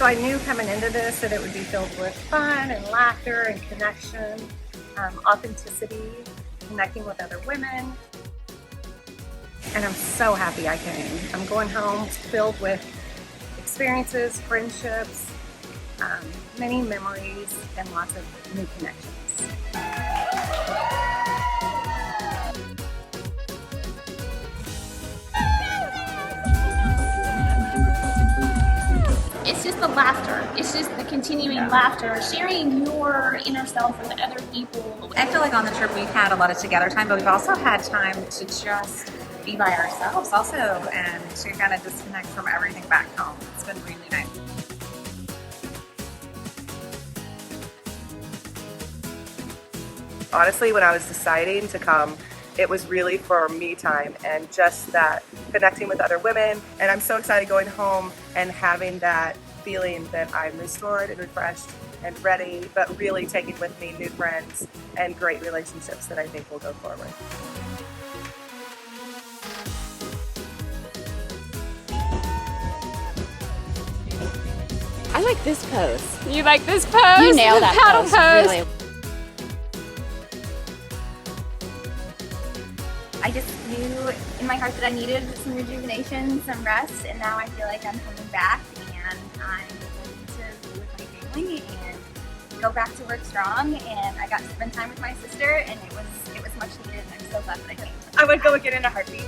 So I knew coming into this that it would be filled with fun and laughter and connection, authenticity, connecting with other women. And I'm so happy I came. I'm going home filled with experiences, friendships, many memories, and lots of new connections. It's just the laughter. It's just the continuing laughter, sharing your inner self with other people. I feel like on the trip we've had a lot of together time, but we've also had time to just be by ourselves also and to kind of disconnect from everything back home. It's been really nice. Honestly, when I was deciding to come, it was really for me time and just that connecting with other women. And I'm so excited going home and having that feeling that I'm restored and refreshed and ready, but really taking with me new friends and great relationships that I think will go forward. I like this pose. You like this pose? You nailed that paddle pose. Really. I just knew in my heart that I needed some rejuvenation, some rest, and now I feel like I'm coming back and I'm going to be with my family and go back to work strong. And I got to spend time with my sister, and it was much needed, and I'm so glad that I came. I would go again in a heartbeat.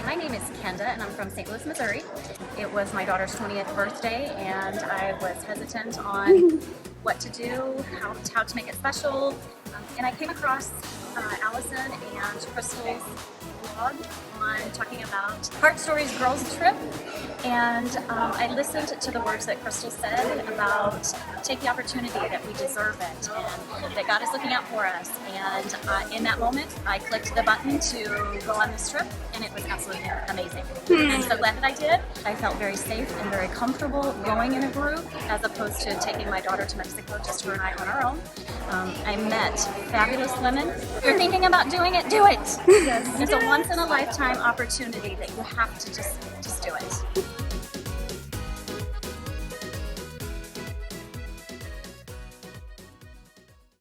My name is Kenda and I'm from St. Louis, Missouri. It was my daughter's 20th birthday and I was hesitant on what to do, how to make it special. And I came across Alison and Crystal's blog on talking about HeartStories Girls Trip. And I listened to the words that Crystal said about take the opportunity, that we deserve it, and that God is looking out for us. And in that moment, I clicked the button to go on this trip, and it was absolutely amazing. I'm so glad that I did. I felt very safe and very comfortable going in a group as opposed to taking my daughter to Mexico, just her and I on our own. I met fabulous women. If you're thinking about doing it, do it. It's a once-in-a-lifetime opportunity that you have to just do it.